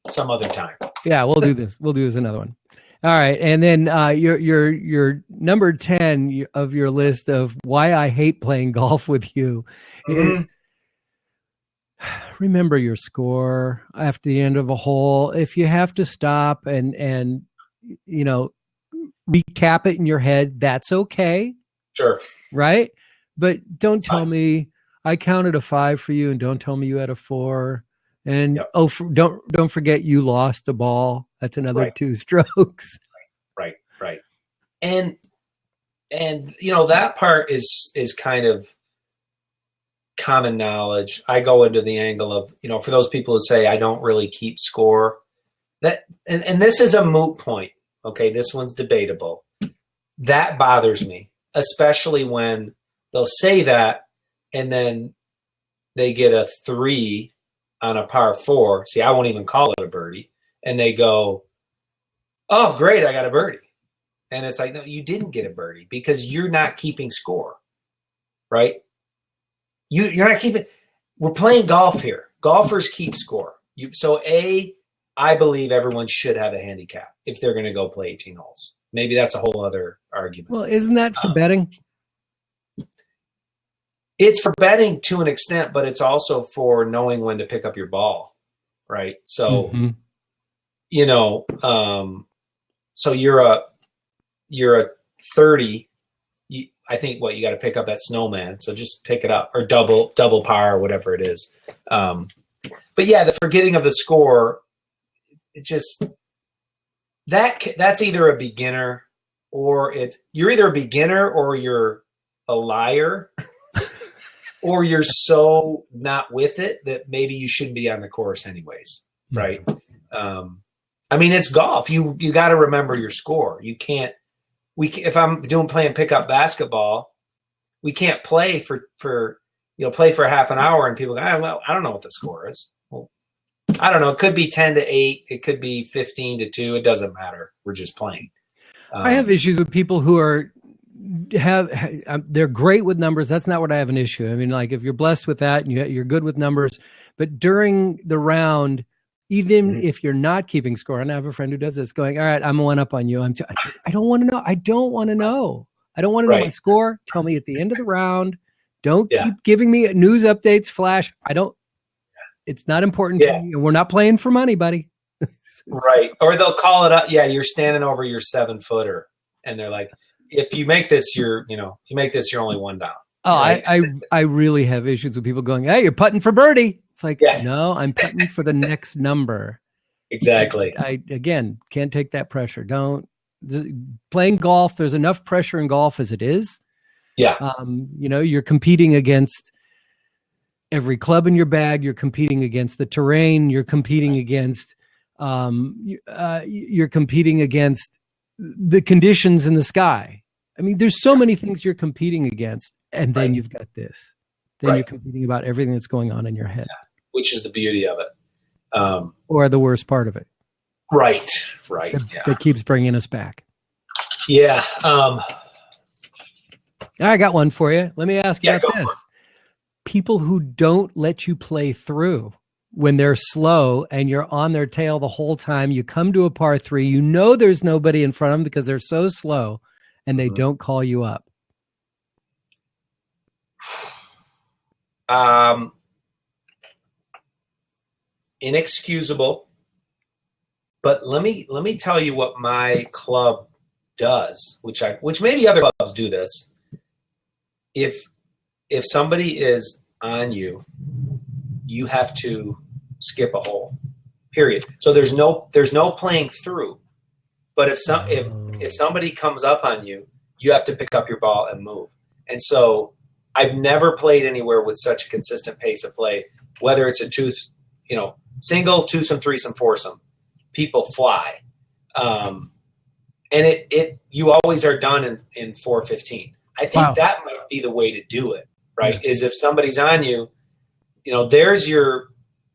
some other time. Yeah, we'll do this. We'll do this another one. All right. And then your number 10 of your list of why I hate playing golf with you is remember your score after the end of a hole. If you have to stop and recap it in your head, that's okay. Sure. Right? But don't tell me I counted a 5 for you and don't tell me you had a 4. And don't forget you lost a ball. That's another 2 strokes. Right. And that part is kind of common knowledge. I go into the angle of, for those people who say I don't really keep score, that and this is a moot point. Okay, this one's debatable. That bothers me. Especially when they'll say that and then they get a 3 on a par 4. See, I won't even call it a birdie. And they go, oh, great, I got a birdie. And it's like, no, you didn't get a birdie because you're not keeping score, right? You're not keeping – we're playing golf here. Golfers keep score. I believe everyone should have a handicap if they're going to go play 18 holes. Maybe that's a whole other argument. Well, isn't that for betting? It's for betting to an extent, but it's also for knowing when to pick up your ball, right? So, so you're a 30. I think you got to pick up that snowman. So just pick it up or double par or whatever it is. But yeah, the forgetting of the score, it just. That's either a beginner or you're either a beginner or you're a liar or you're so not with it that maybe you shouldn't be on the course anyways. Right. It's golf. You got to remember your score. You can't, if I'm playing pickup basketball, we can't play for half an hour and people go, I don't know what the score is. I don't know. It could be 10-8. It could be 15-2. It doesn't matter. We're just playing. I have issues with people who they're great with numbers. That's not what I have an issue. I mean, like if you're blessed with that and you're good with numbers, but during the round, even if you're not keeping score, and I have a friend who does this going, all right, I'm 1 up on you. I don't want to know. I don't want to know. I don't want to know my score. Tell me at the end of the round. Don't keep giving me news updates, flash. It's not important to me. We're not playing for money, buddy. Right. Or they'll call it up. Yeah, you're standing over your 7-footer. And they're like, if you make this, you're only 1 down. Oh, right? I really have issues with people going, hey, you're putting for birdie. It's like, no, I'm putting for the next number. Exactly. I again, can't take that pressure. Playing golf, there's enough pressure in golf as it is. Yeah. You're competing against every club in your bag. You're competing against the terrain. You're competing against You're competing against the conditions in the sky. I mean, there's so many things you're competing against, and then you've got this. Then you're competing about everything that's going on in your head, which is the beauty of it, or the worst part of it. Right. That keeps bringing us back. Yeah. I got one for you. Let me ask you about this. For it. People who don't let you play through when they're slow and you're on their tail the whole time. You come to a par 3, you know there's nobody in front of them because they're so slow, and they don't call you up. Inexcusable. But let me tell you what my club does, which maybe other clubs do this. If somebody is on you, you have to skip a hole. Period. So there's no playing through. But if somebody comes up on you, you have to pick up your ball and move. And so I've never played anywhere with such a consistent pace of play, whether it's a single, twosome, threesome, foursome. People fly. And you always are done in 4:15. I think that might be the way to do it, right? Yeah. Is if somebody's on you, there is your,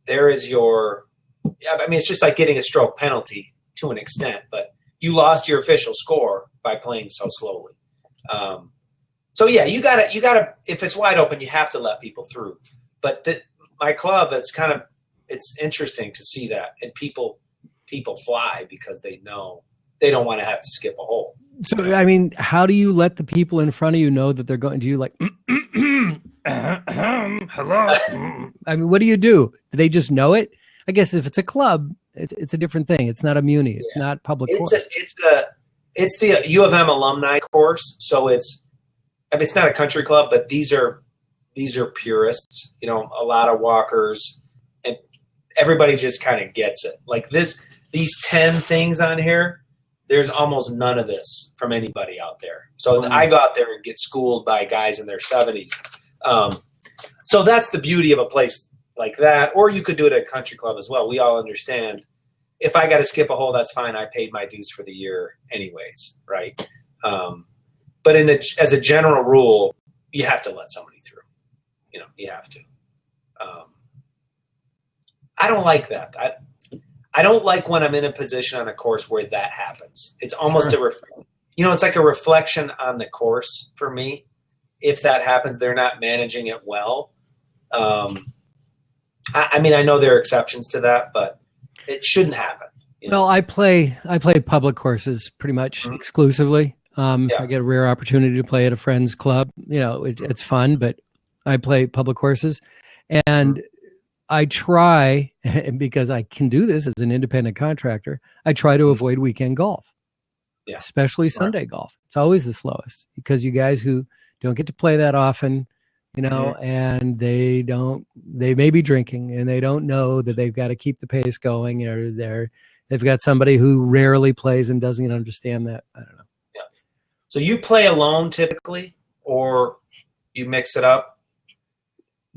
I mean, it's just like getting a stroke penalty to an extent, but you lost your official score by playing so slowly. So yeah, you gotta, if it's wide open, you have to let people through. But my club, it's interesting to see that. And people fly because they know they don't want to have to skip a hole. So, I mean, how do you let the people in front of you know that they're going to you like, hello? I mean, what do you do? Do they just know it? I guess if it's a club, it's a different thing. It's not a muni. It's not public course. It's the U of M alumni course. So it's not a country club, but these are purists, a lot of walkers, and everybody just kind of gets it. Like these 10 things on here, there's almost none of this from anybody out there. So I go out there and get schooled by guys in their 70s. So that's the beauty of a place like that. Or you could do it at a country club as well. We all understand if I got to skip a hole, that's fine. I paid my dues for the year anyways, right? But as a general rule, you have to let somebody through. You have to. I don't like that. I don't like when I'm in a position on a course where that happens. It's almost it's like a reflection on the course for me. If that happens, they're not managing it well. I mean, I know there are exceptions to that, but it shouldn't happen. Well, I play public courses pretty much exclusively. I get a rare opportunity to play at a friend's club. It's fun, but I play public courses, and I try, because I can do this as an independent contractor, I try to avoid weekend golf, especially Sunday golf. It's always the slowest because you guys who don't get to play that often, and they may be drinking and they don't know that they've got to keep the pace going, or they've got somebody who rarely plays and doesn't understand that. I don't know. Yeah. So you play alone typically, or you mix it up?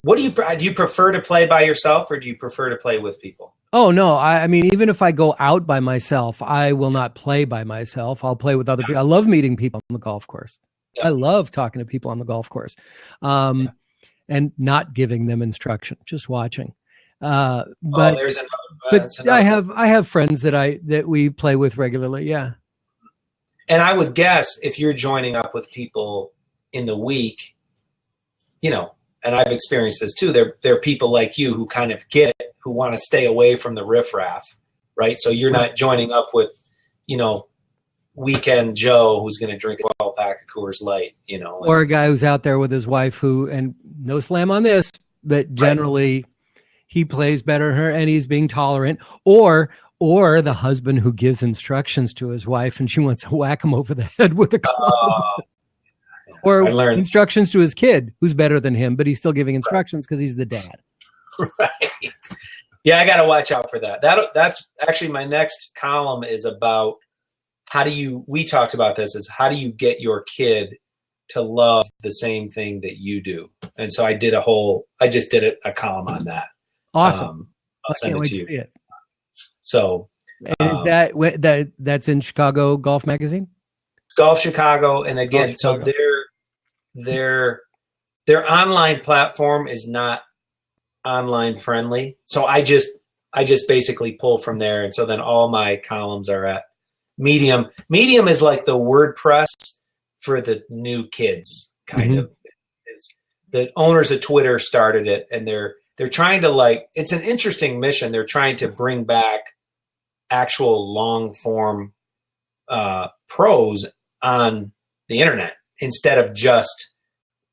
What do you prefer to play by yourself, or do you prefer to play with people? Oh, no. I mean, even if I go out by myself, I will not play by myself. I'll play with other people. I love meeting people on the golf course. Yeah. I love talking to people on the golf course, and not giving them instruction, just watching. But there's another. I have friends that we play with regularly. Yeah. And I would guess if you're joining up with people in the week, and I've experienced this too. There are people like you who kind of get it, who want to stay away from the riffraff, right? So you're not joining up with, weekend Joe who's going to drink a 12-pack of Coors Light, or a guy who's out there with his wife who, and no slam on this, but generally he plays better than her and he's being tolerant, or the husband who gives instructions to his wife and she wants to whack him over the head with a club. Or instructions to his kid, who's better than him, but he's still giving instructions because he's the dad. Right. Yeah, I got to watch out for that. That's actually my next column is about we talked about this, is how do you get your kid to love the same thing that you do? And so I just did a column on that. Awesome. I'll send it to you. See it. So And is that's in Chicago Golf Magazine? Golf Chicago, and again, so their online platform is not online friendly. So I just basically pull from there, and so then all my columns are at Medium. Medium is like the WordPress for the new kids, kind of. The owners of Twitter started it, and they're trying to it's an interesting mission. They're trying to bring back actual long form prose on the internet instead of just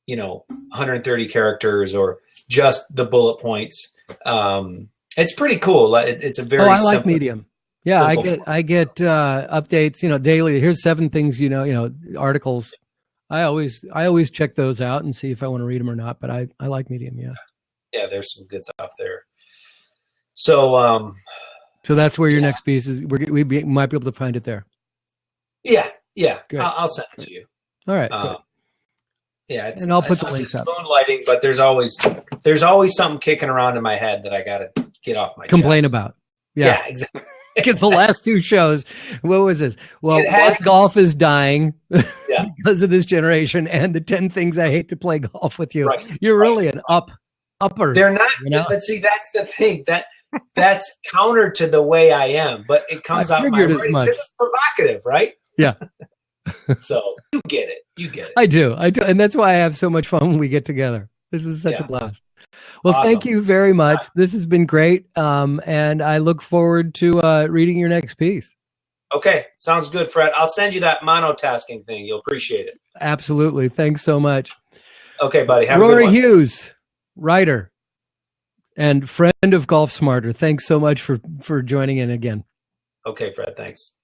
130 characters or just the bullet points. It's pretty cool. It's a very I like Medium. Yeah, I get updates, daily. Here's 7 things articles. I always check those out and see if I want to read them or not. But I like Medium. Yeah, there's some good stuff there. So so that's where your next piece is. We might be able to find it there. Yeah. I'll send it to you. All right. Good. Yeah, and I'll put the links up. Moonlighting, but there's always something kicking around in my head that I got to get off my complain chest. about. Yeah, exactly. Because the last 2 shows, what was this? Well, golf is dying because of this generation, and the 10 things I hate to play golf with you. Right. You're really an upper. They're not, but see, that's the thing that's counter to the way I am, but it comes out my brain because it's provocative, right? Yeah. So you get it. I do, and that's why I have so much fun when we get together. This is such a blast. Well, awesome. Thank you very much. This has been great, and I look forward to reading your next piece. Okay, sounds good, Fred. I'll send you that monotasking thing. You'll appreciate it. Absolutely. Thanks so much. Okay, buddy. Have Rory a good one. Hughes, writer and friend of Golf Smarter. Thanks so much for joining in again. Okay, Fred. Thanks.